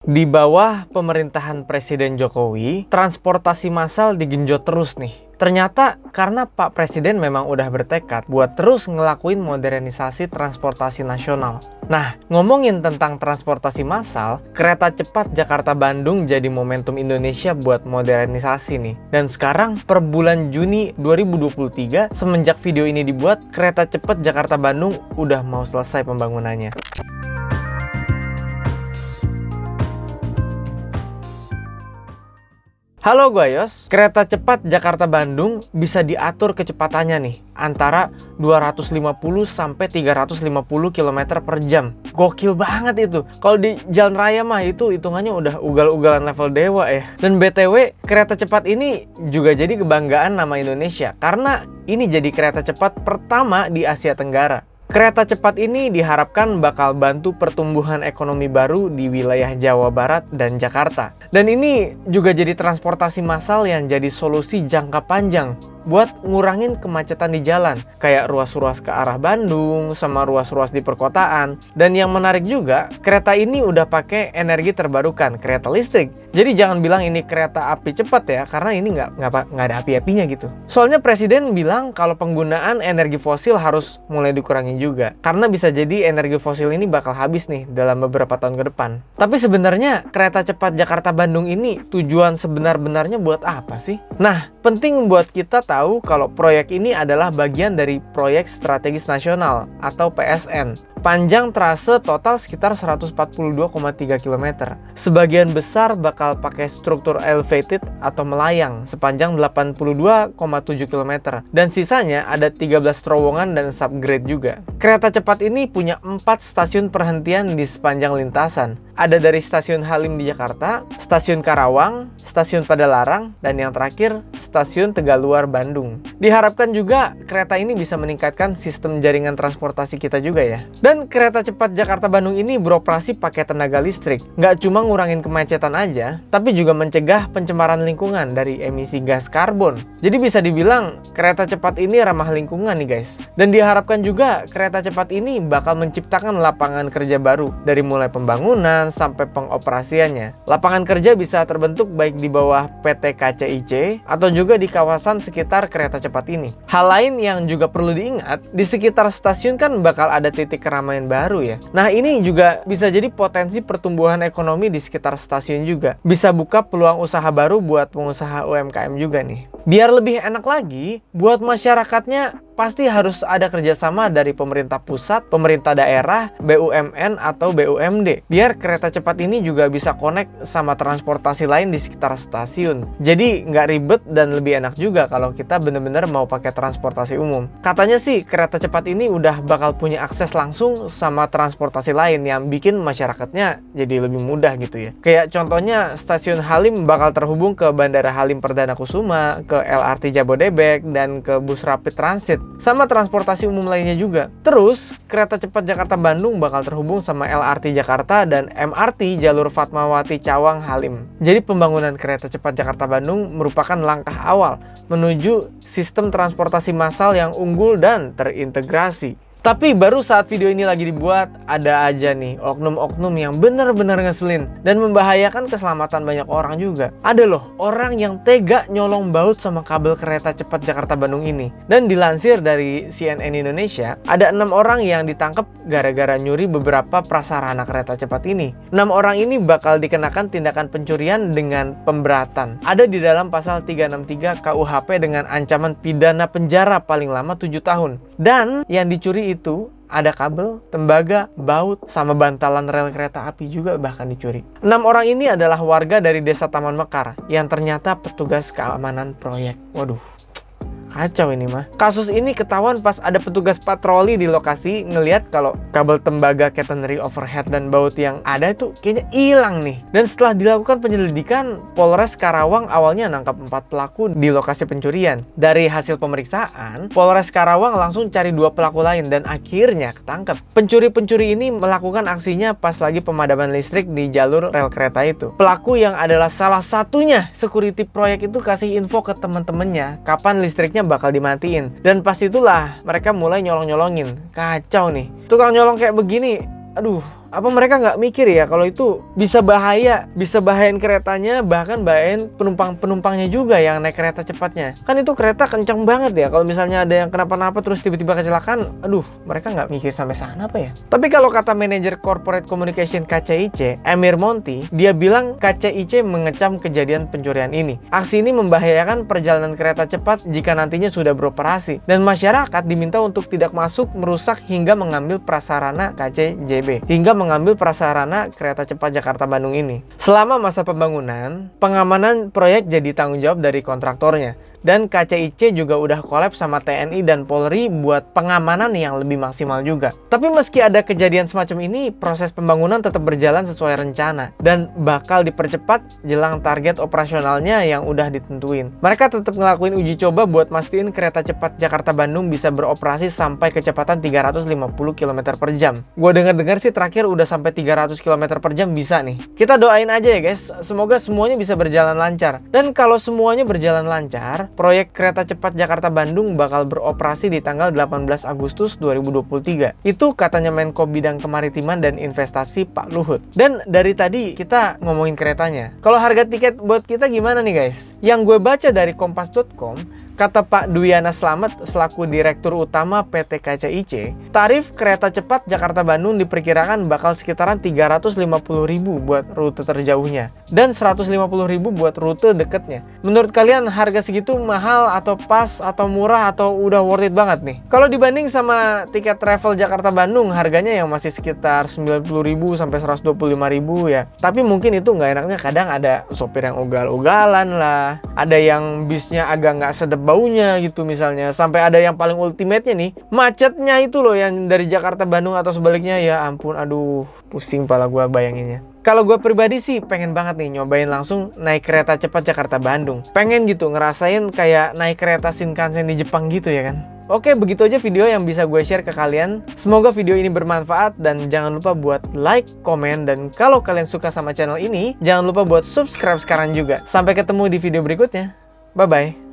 Di bawah pemerintahan Presiden Jokowi, transportasi massal digenjot terus nih. Ternyata karena Pak Presiden memang udah bertekad buat terus ngelakuin modernisasi transportasi nasional. Nah, ngomongin tentang transportasi massal, kereta cepat Jakarta-Bandung jadi momentum Indonesia buat modernisasi nih. Dan sekarang per bulan Juni 2023, semenjak video ini dibuat, kereta cepat Jakarta-Bandung udah mau selesai pembangunannya. Halo Guayos, kereta cepat Jakarta-Bandung bisa diatur kecepatannya nih antara 250 sampai 350 km per jam. Gokil banget itu. Kalau di jalan raya mah itu hitungannya udah ugal-ugalan level dewa ya. Dan BTW, kereta cepat ini juga jadi kebanggaan nama Indonesia karena ini jadi kereta cepat pertama di Asia Tenggara. Kereta cepat ini diharapkan bakal bantu pertumbuhan ekonomi baru di wilayah Jawa Barat dan Jakarta. Dan ini juga jadi transportasi massal yang jadi solusi jangka panjang buat ngurangin kemacetan di jalan, kayak ruas-ruas ke arah Bandung sama ruas-ruas di perkotaan. Dan yang menarik juga, kereta ini udah pakai energi terbarukan, kereta listrik. Jadi jangan bilang ini kereta api cepat ya, karena ini nggak ada api-apinya gitu. Soalnya Presiden bilang kalau penggunaan energi fosil harus mulai dikurangi juga, karena bisa jadi energi fosil ini bakal habis nih dalam beberapa tahun ke depan. Tapi sebenarnya kereta cepat Jakarta-Bandung ini tujuan sebenar-benarnya buat apa sih? Nah, penting buat kita tahu kalau proyek ini adalah bagian dari proyek strategis nasional atau PSN. Panjang trase total sekitar 142,3 km. Sebagian besar bakal pakai struktur elevated atau melayang sepanjang 82,7 km. Dan sisanya ada 13 terowongan dan subgrade juga. Kereta cepat ini punya 4 stasiun perhentian di sepanjang lintasan. Ada dari stasiun Halim di Jakarta, stasiun Karawang, stasiun Padalarang, dan yang terakhir stasiun Tegaluar Bandung. Diharapkan juga kereta ini bisa meningkatkan sistem jaringan transportasi kita juga ya. Dan kereta cepat Jakarta-Bandung ini beroperasi pakai tenaga listrik. Nggak cuma ngurangin kemacetan aja, tapi juga mencegah pencemaran lingkungan dari emisi gas karbon. Jadi bisa dibilang kereta cepat ini ramah lingkungan nih guys. Dan diharapkan juga kereta cepat ini bakal menciptakan lapangan kerja baru dari mulai pembangunan sampai pengoperasiannya. Lapangan kerja bisa terbentuk baik di bawah PT KCIC atau juga di kawasan sekitar kereta cepat ini. Hal lain yang juga perlu diingat, di sekitar stasiun kan bakal ada titik keramaian baru ya. Nah, ini juga bisa jadi potensi pertumbuhan ekonomi di sekitar stasiun juga. Bisa buka peluang usaha baru buat pengusaha UMKM juga nih. Biar lebih enak lagi, buat masyarakatnya pasti harus ada kerjasama dari pemerintah pusat, pemerintah daerah, BUMN atau BUMD. Biar kereta cepat ini juga bisa connect sama transportasi lain di sekitar stasiun. Jadi nggak ribet dan lebih enak juga kalau kita bener-bener mau pakai transportasi umum. Katanya sih kereta cepat ini udah bakal punya akses langsung sama transportasi lain yang bikin masyarakatnya jadi lebih mudah gitu ya. Kayak contohnya stasiun Halim bakal terhubung ke Bandara Halim Perdana Kusuma, ke LRT Jabodebek, dan ke bus rapid transit. Sama transportasi umum lainnya juga. Terus, kereta cepat Jakarta-Bandung bakal terhubung sama LRT Jakarta dan MRT jalur Fatmawati Cawang Halim. Jadi pembangunan kereta cepat Jakarta-Bandung merupakan langkah awal menuju sistem transportasi massal yang unggul dan terintegrasi. Tapi baru saat video ini lagi dibuat, ada aja nih oknum-oknum yang benar-benar ngeselin dan membahayakan keselamatan banyak orang juga. Ada loh orang yang tega nyolong baut sama kabel kereta cepat Jakarta-Bandung ini. Dan dilansir dari CNN Indonesia, ada 6 orang yang ditangkap gara-gara nyuri beberapa prasarana kereta cepat ini. 6 orang ini bakal dikenakan tindakan pencurian dengan pemberatan. Ada di dalam pasal 363 KUHP dengan ancaman pidana penjara paling lama 7 tahun. Dan yang dicuri itu ada kabel, tembaga, baut, sama bantalan rel kereta api juga bahkan dicuri. 6 orang ini adalah warga dari Desa Taman Mekar yang ternyata petugas keamanan proyek. Waduh, kacau ini mah. Kasus ini ketahuan pas ada petugas patroli di lokasi ngelihat kalau kabel tembaga catenary overhead dan baut yang ada itu kayaknya hilang nih. Dan setelah dilakukan penyelidikan, Polres Karawang awalnya nangkap 4 pelaku di lokasi pencurian. Dari hasil pemeriksaan, Polres Karawang langsung cari 2 pelaku lain dan akhirnya ketangkep. Pencuri-pencuri ini melakukan aksinya pas lagi pemadaman listrik di jalur rel kereta itu. Pelaku yang adalah salah satunya security proyek itu kasih info ke teman-temannya kapan listriknya bakal dimatiin. Dan pas itulah mereka mulai nyolong-nyolongin. Kacau nih. Tukang nyolong kayak begini, aduh, Apa mereka nggak mikir ya kalau itu bisa bahayain keretanya, bahkan bahayain penumpangnya juga yang naik kereta cepatnya. Kan itu kereta kencang banget ya, kalau misalnya ada yang kenapa-napa terus tiba-tiba kecelakaan, aduh, mereka nggak mikir sampai sana apa ya. Tapi kalau kata manajer corporate communication KCIC, Amir Monty, dia bilang KCIC mengecam kejadian pencurian ini. Aksi ini membahayakan perjalanan kereta cepat jika nantinya sudah beroperasi, dan masyarakat diminta untuk tidak masuk, merusak, hingga mengambil prasarana KCJB, hingga mengambil prasarana kereta cepat Jakarta-Bandung ini. Selama masa pembangunan, pengamanan proyek jadi tanggung jawab dari kontraktornya. Dan KCIC juga udah collab sama TNI dan Polri buat pengamanan yang lebih maksimal juga. Tapi meski ada kejadian semacam ini, proses pembangunan tetap berjalan sesuai rencana dan bakal dipercepat jelang target operasionalnya yang udah ditentuin. Mereka tetap ngelakuin uji coba buat mastiin kereta cepat Jakarta-Bandung bisa beroperasi sampai kecepatan 350 km per jam. Gue dengar sih terakhir udah sampai 300 km per jam bisa nih. Kita doain aja ya guys, semoga semuanya bisa berjalan lancar. Dan kalau semuanya berjalan lancar, proyek kereta cepat Jakarta-Bandung bakal beroperasi di tanggal 18 Agustus 2023. Itu katanya Menko Bidang Kemaritiman dan Investasi Pak Luhut. Dan dari tadi kita ngomongin keretanya. Kalau harga tiket buat kita gimana nih guys? Yang gue baca dari kompas.com, kata Pak Dwiana Slamet selaku Direktur Utama PT KCIC, tarif kereta cepat Jakarta-Bandung diperkirakan bakal sekitaran 350.000 buat rute terjauhnya dan 150.000 buat rute deketnya. Menurut kalian harga segitu mahal atau pas atau murah atau udah worth it banget nih? Kalau dibanding sama tiket travel Jakarta-Bandung, harganya yang masih sekitar 90.000 sampai 125.000 ya. Tapi mungkin itu nggak enaknya kadang ada sopir yang ugal-ugalan lah, ada yang bisnya agak nggak sedep baunya gitu misalnya, sampai ada yang paling ultimate-nya nih, macetnya itu loh yang dari Jakarta Bandung atau sebaliknya, ya ampun, aduh, pusing pala gua bayanginnya. Kalau gue pribadi sih pengen banget nih nyobain langsung naik kereta cepat Jakarta Bandung. Pengen gitu ngerasain kayak naik kereta Shinkansen di Jepang gitu ya kan. Oke, begitu aja video yang bisa gue share ke kalian. Semoga video ini bermanfaat dan jangan lupa buat like, komen, dan kalau kalian suka sama channel ini, jangan lupa buat subscribe sekarang juga. Sampai ketemu di video berikutnya. Bye-bye.